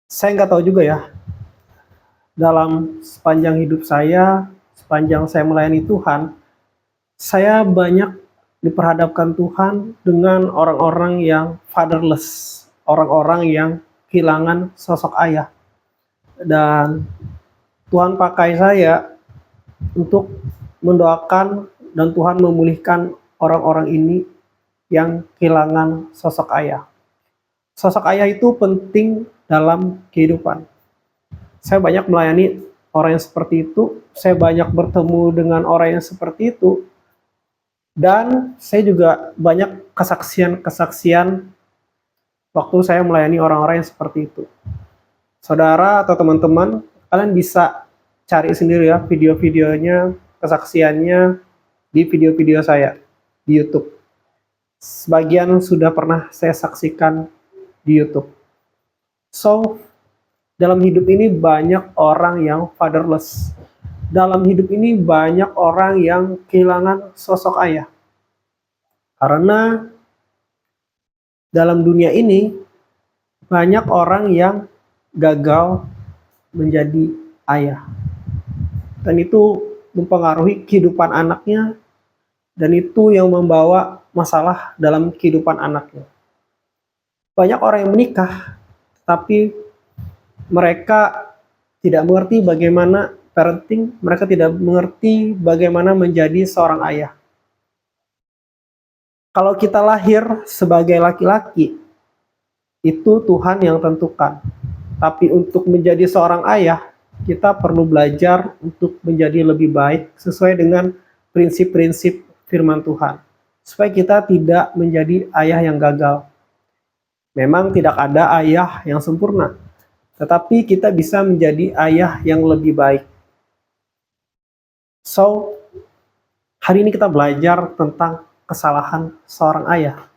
Saya nggak tahu juga ya, dalam sepanjang hidup saya, sepanjang saya melayani Tuhan, saya banyak diperhadapkan Tuhan dengan orang-orang yang fatherless, orang-orang yang kehilangan sosok ayah. Dan Tuhan pakai saya untuk mendoakan dan Tuhan memulihkan orang-orang ini yang kehilangan sosok ayah. Sosok ayah itu penting dalam kehidupan. Saya banyak melayani orang yang seperti itu, saya banyak bertemu dengan orang yang seperti itu, dan saya juga banyak kesaksian-kesaksian waktu saya melayani orang-orang yang seperti itu. Saudara atau teman-teman, kalian bisa cari sendiri ya video-videonya, kesaksiannya di video-video saya di YouTube. Sebagian sudah pernah saya saksikan di YouTube. So, dalam hidup ini banyak orang yang fatherless. Dalam hidup ini banyak orang yang kehilangan sosok ayah. Karena dalam dunia ini banyak orang yang gagal menjadi ayah. Dan itu mempengaruhi kehidupan anaknya, dan itu yang membawa masalah dalam kehidupan anaknya. Banyak orang yang menikah, tapi mereka tidak mengerti bagaimana parenting, mereka tidak mengerti bagaimana menjadi seorang ayah. Kalau kita lahir sebagai laki-laki, itu Tuhan yang tentukan. Tapi untuk menjadi seorang ayah, kita perlu belajar untuk menjadi lebih baik sesuai dengan prinsip-prinsip firman Tuhan. Supaya kita tidak menjadi ayah yang gagal. Memang tidak ada ayah yang sempurna, tetapi kita bisa menjadi ayah yang lebih baik. So, hari ini kita belajar tentang kesalahan seorang ayah.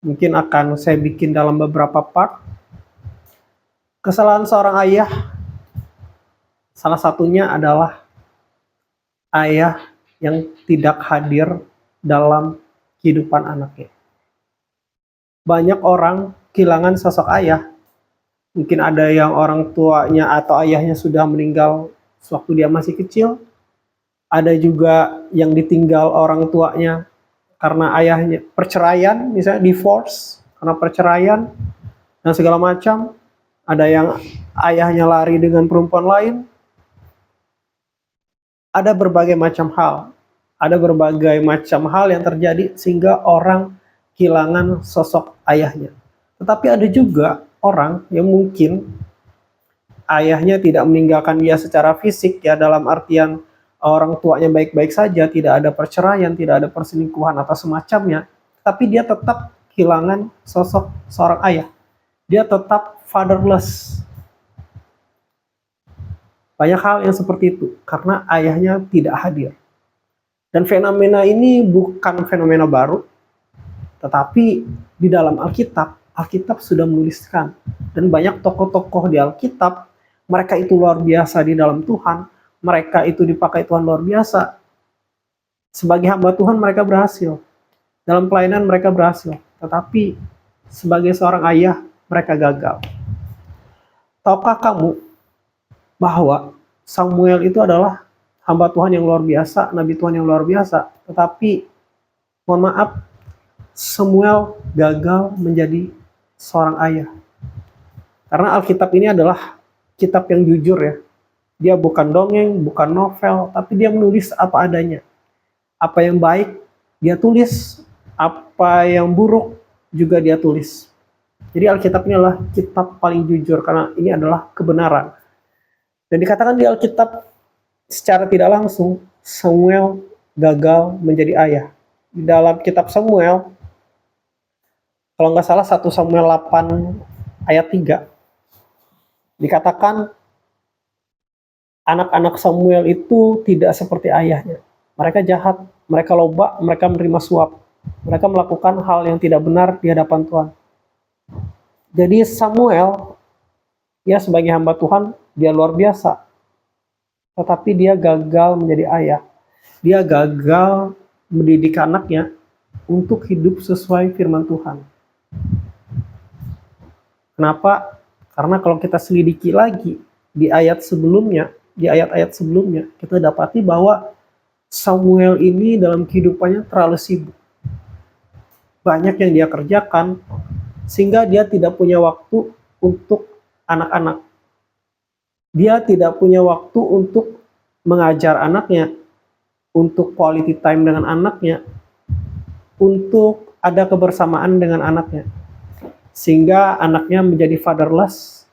Mungkin akan saya bikin dalam beberapa part. Kesalahan seorang ayah, salah satunya adalah ayah yang tidak hadir dalam kehidupan anaknya. Banyak orang kehilangan sosok ayah. Mungkin ada yang orang tuanya atau ayahnya sudah meninggal sewaktu dia masih kecil. Ada juga yang ditinggal orang tuanya karena ayahnya perceraian, misalnya divorce karena perceraian dan segala macam. Ada yang ayahnya lari dengan perempuan lain. Ada berbagai macam hal. Ada berbagai macam hal yang terjadi sehingga orang kehilangan sosok ayahnya. Tetapi ada juga orang yang mungkin ayahnya tidak meninggalkan dia secara fisik, ya, dalam artian orang tuanya baik-baik saja, tidak ada perceraian, tidak ada perselingkuhan atau semacamnya, tapi dia tetap kehilangan sosok seorang ayah. Dia tetap fatherless. Banyak hal yang seperti itu karena ayahnya tidak hadir. Dan fenomena ini bukan fenomena baru, tetapi di dalam Alkitab, Alkitab sudah menuliskan. Dan banyak tokoh-tokoh di Alkitab, mereka itu luar biasa di dalam Tuhan, mereka itu dipakai Tuhan luar biasa. Sebagai hamba Tuhan mereka berhasil, dalam pelayanan mereka berhasil, tetapi sebagai seorang ayah mereka gagal. Tahukah kamu bahwa Samuel itu adalah hamba Tuhan yang luar biasa, nabi Tuhan yang luar biasa, tetapi mohon maaf, Samuel gagal menjadi seorang ayah. Karena Alkitab ini adalah kitab yang jujur, ya. Dia bukan dongeng, bukan novel, tapi dia menulis apa adanya. Apa yang baik dia tulis, apa yang buruk juga dia tulis. Jadi Alkitab ini adalah kitab paling jujur karena ini adalah kebenaran. Dan dikatakan di Alkitab secara tidak langsung Samuel gagal menjadi ayah. Di dalam kitab Samuel, kalau nggak salah 1 Samuel 8 ayat 3, dikatakan anak-anak Samuel itu tidak seperti ayahnya. Mereka jahat, mereka loba, mereka menerima suap. Mereka melakukan hal yang tidak benar di hadapan Tuhan. Jadi Samuel, ya, sebagai hamba Tuhan, dia luar biasa. Tetapi dia gagal menjadi ayah. Dia gagal mendidik anaknya untuk hidup sesuai firman Tuhan. Kenapa? Karena kalau kita selidiki lagi di ayat-ayat sebelumnya, kita dapati bahwa Samuel ini dalam kehidupannya terlalu sibuk. Banyak yang dia kerjakan, sehingga dia tidak punya waktu untuk anak-anak. Dia tidak punya waktu untuk mengajar anaknya, untuk quality time dengan anaknya, untuk ada kebersamaan dengan anaknya. Sehingga anaknya menjadi fatherless,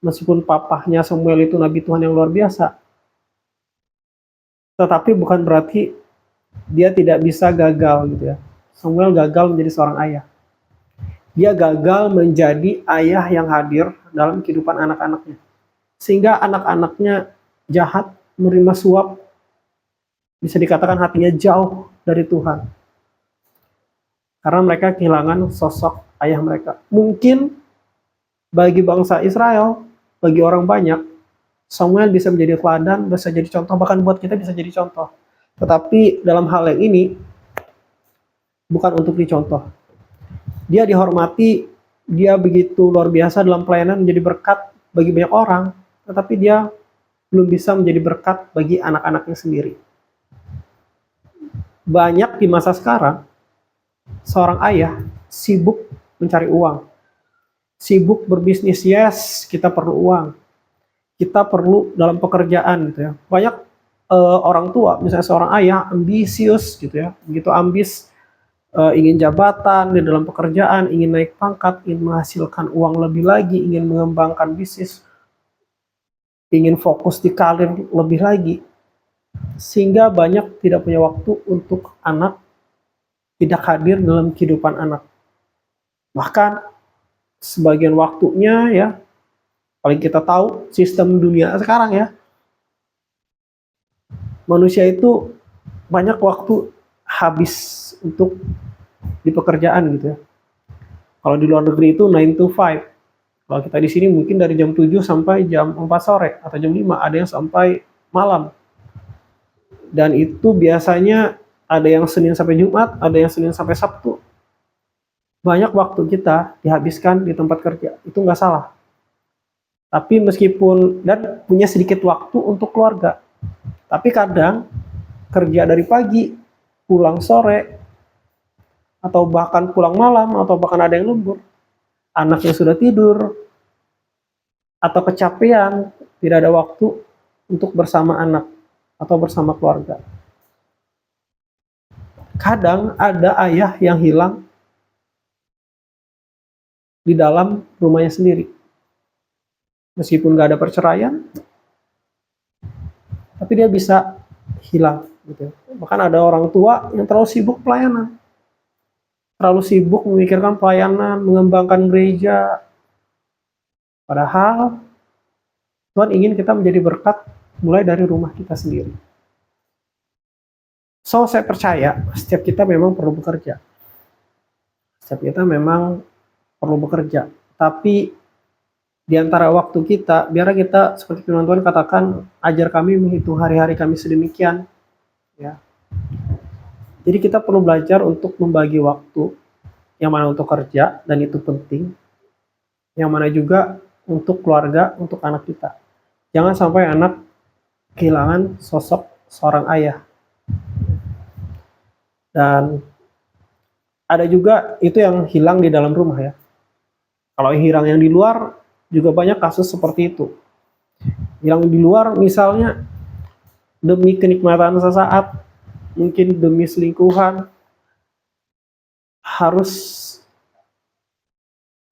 meskipun papahnya Samuel itu nabi Tuhan yang luar biasa. Tetapi bukan berarti dia tidak bisa gagal gitu ya. Samuel gagal menjadi seorang ayah. Dia gagal menjadi ayah yang hadir dalam kehidupan anak-anaknya. Sehingga anak-anaknya jahat, menerima suap, bisa dikatakan hatinya jauh dari Tuhan. Karena mereka kehilangan sosok ayah mereka. Mungkin bagi bangsa Israel, bagi orang banyak, Samuel bisa menjadi teladan, bisa jadi contoh, bahkan buat kita bisa jadi contoh. Tetapi dalam hal yang ini, bukan untuk dicontoh. Dia dihormati, dia begitu luar biasa dalam pelayanan, menjadi berkat bagi banyak orang, tetapi dia belum bisa menjadi berkat bagi anak-anaknya sendiri. Banyak di masa sekarang, seorang ayah sibuk mencari uang, sibuk berbisnis. Yes, kita perlu uang, kita perlu dalam pekerjaan gitu ya. Banyak orang tua, misalnya seorang ayah ambisius gitu ya, begitu ambis, ingin jabatan di dalam pekerjaan, ingin naik pangkat, ingin menghasilkan uang lebih lagi, ingin mengembangkan bisnis, ingin fokus di karir lebih lagi, sehingga banyak tidak punya waktu untuk anak, tidak hadir dalam kehidupan anak. Bahkan sebagian waktunya ya, paling kita tahu sistem dunia sekarang ya, manusia itu banyak waktu habis untuk di pekerjaan gitu ya. Kalau di luar negeri itu 9 to 5. Kalau kita di sini mungkin dari jam 7 sampai jam 4 sore atau jam 5, ada yang sampai malam. Dan itu biasanya ada yang Senin sampai Jumat, ada yang Senin sampai Sabtu. Banyak waktu kita dihabiskan di tempat kerja, itu nggak salah. Tapi meskipun, dan punya sedikit waktu untuk keluarga. Tapi kadang kerja dari pagi, pulang sore, atau bahkan pulang malam, atau bahkan ada yang lembur. Anaknya sudah tidur, atau kecapean, tidak ada waktu untuk bersama anak, atau bersama keluarga. Kadang ada ayah yang hilang di dalam rumahnya sendiri. Meskipun gak ada perceraian, tapi dia bisa hilang gitu. Bahkan ada orang tua yang terlalu sibuk pelayanan, terlalu sibuk memikirkan pelayanan, mengembangkan gereja, padahal Tuhan ingin kita menjadi berkat mulai dari rumah kita sendiri. So, saya percaya setiap kita memang perlu bekerja. Setiap kita memang perlu bekerja, tapi di antara waktu kita, biar kita seperti firman Tuhan katakan, ajar kami menghitung hari-hari kami sedemikian, ya. Jadi kita perlu belajar untuk membagi waktu, yang mana untuk kerja, dan itu penting, yang mana juga untuk keluarga, untuk anak kita. Jangan sampai anak kehilangan sosok seorang ayah. Dan ada juga itu yang hilang di dalam rumah ya. Kalau hilang yang di luar, juga banyak kasus seperti itu. Yang di luar misalnya demi kenikmatan sesaat, mungkin demi selingkuhan, harus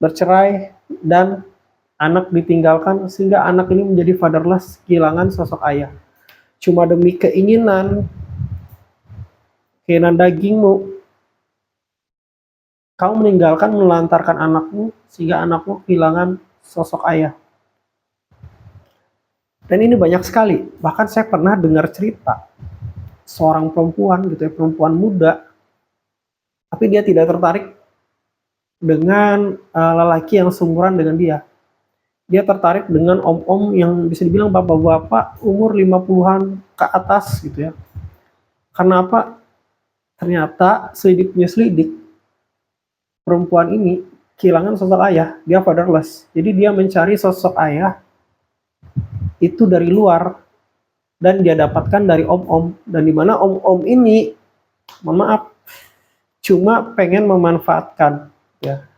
bercerai dan anak ditinggalkan, sehingga anak ini menjadi fatherless, kehilangan sosok ayah. Cuma demi keinginan dagingmu, kamu meninggalkan, melantarkan anakmu, sehingga anakmu kehilangan sosok ayah. Dan ini banyak sekali. Bahkan saya pernah dengar cerita seorang perempuan gitu ya, perempuan muda, tapi dia tidak tertarik dengan lelaki yang seumuran dengan dia. Dia tertarik dengan om-om yang bisa dibilang bapak-bapak umur 50-an ke atas gitu ya. Karena apa? Ternyata selidik punya selidik, perempuan ini kehilangan sosok ayah, dia fatherless. Jadi dia mencari sosok ayah itu dari luar dan dia dapatkan dari om-om, dan dimana om-om ini, mohon maaf, cuma pengen memanfaatkan, ya.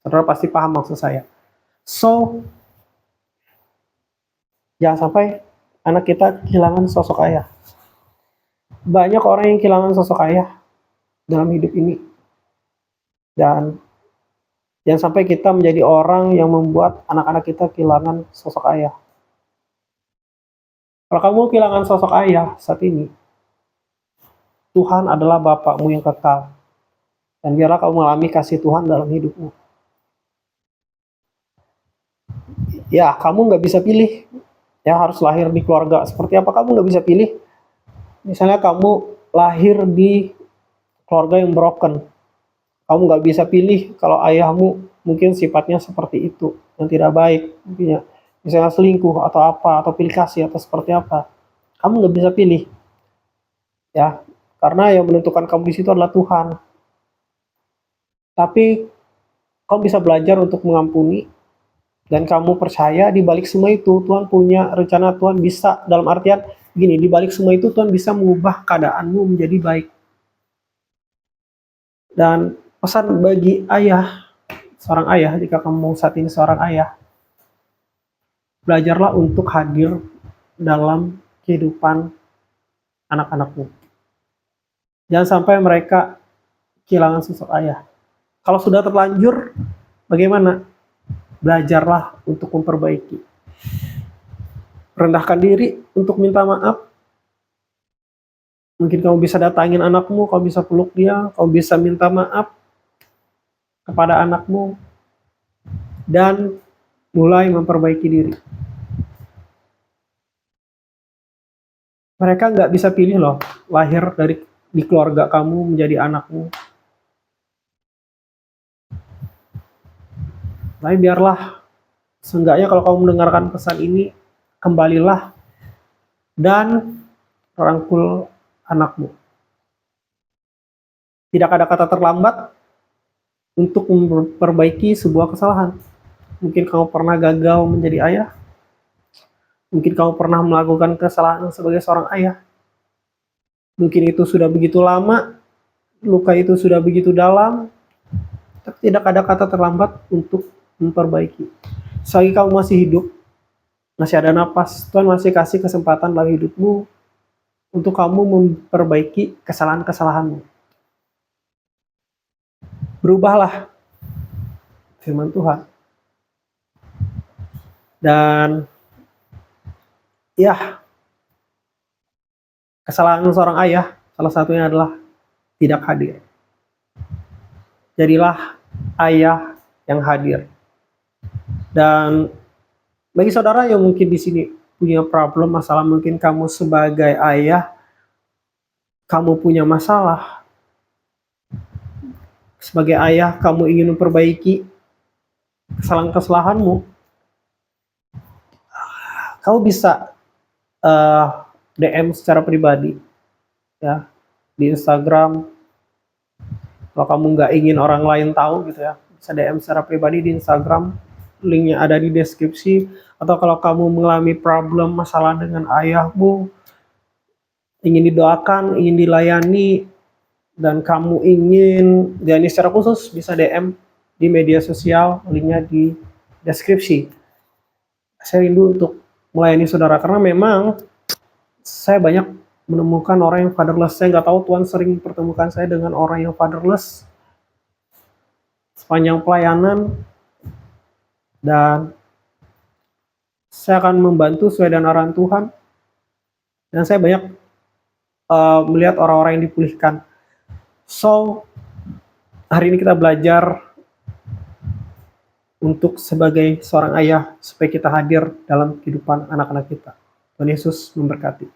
Saudara pasti paham maksud saya. So, jangan sampai anak kita kehilangan sosok ayah. Banyak orang yang kehilangan sosok ayah dalam hidup ini, dan jangan sampai kita menjadi orang yang membuat anak-anak kita kehilangan sosok ayah. Kalau kamu kehilangan sosok ayah saat ini, Tuhan adalah Bapakmu yang kekal. Dan biarlah kamu mengalami kasih Tuhan dalam hidupmu. Ya, kamu nggak bisa pilih. Ya, harus lahir di keluarga seperti apa, kamu nggak bisa pilih. Misalnya kamu lahir di keluarga yang broken. Kamu nggak bisa pilih kalau ayahmu mungkin sifatnya seperti itu, yang tidak baik. Misalnya selingkuh atau apa, atau pilih kasih atau seperti apa. Kamu nggak bisa pilih. Ya, karena yang menentukan kamu di situ adalah Tuhan. Tapi kamu bisa belajar untuk mengampuni, dan kamu percaya di balik semua itu Tuhan punya rencana. Tuhan bisa, dalam artian gini, di balik semua itu Tuhan bisa mengubah keadaanmu menjadi baik. Dan pesan bagi ayah, seorang ayah, jika kamu saat ini seorang ayah, belajarlah untuk hadir dalam kehidupan anak-anakmu. Jangan sampai mereka kehilangan sosok ayah. Kalau sudah terlanjur, bagaimana? Belajarlah untuk memperbaiki. Rendahkan diri untuk minta maaf. Mungkin kamu bisa datangin anakmu, kamu bisa peluk dia, kamu bisa minta maaf kepada anakmu, dan mulai memperbaiki diri. Mereka nggak bisa pilih loh, lahir di keluarga kamu menjadi anakmu. Tapi biarlah, seenggaknya kalau kamu mendengarkan pesan ini, kembalilah dan rangkul anakmu. Tidak ada kata terlambat untuk memperbaiki sebuah kesalahan. Mungkin kamu pernah gagal menjadi ayah. Mungkin kamu pernah melakukan kesalahan sebagai seorang ayah. Mungkin itu sudah begitu lama, luka itu sudah begitu dalam, tapi tidak ada kata terlambat untuk memperbaiki. Selagi kamu masih hidup, masih ada napas, Tuhan masih kasih kesempatan dalam hidupmu untuk kamu memperbaiki kesalahan-kesalahanmu. Berubahlah, firman Tuhan. Dan ya, kesalahan seorang ayah salah satunya adalah tidak hadir. Jadilah ayah yang hadir. Dan bagi saudara yang mungkin di sini punya problem, masalah, mungkin kamu sebagai ayah, kamu punya masalah. Sebagai ayah, kamu ingin memperbaiki kesalahan-kesalahanmu. Kamu bisa DM secara pribadi, ya, di Instagram. Kalau kamu nggak ingin orang lain tahu gitu ya, bisa DM secara pribadi di Instagram. Linknya ada di deskripsi. Atau kalau kamu mengalami problem, masalah dengan ayahmu, ingin didoakan, ingin dilayani, dan kamu ingin dilayani secara khusus, bisa DM di media sosial, linknya di deskripsi. Saya rindu untuk melayani saudara, karena memang saya banyak menemukan orang yang fatherless. Saya nggak tahu, Tuhan sering mempertemukan saya dengan orang yang fatherless sepanjang pelayanan, dan saya akan membantu sesuai dengan arahan Tuhan. Dan saya banyak melihat orang-orang yang dipulihkan. So, hari ini kita belajar untuk sebagai seorang ayah, supaya kita hadir dalam kehidupan anak-anak kita. Tuhan Yesus memberkati.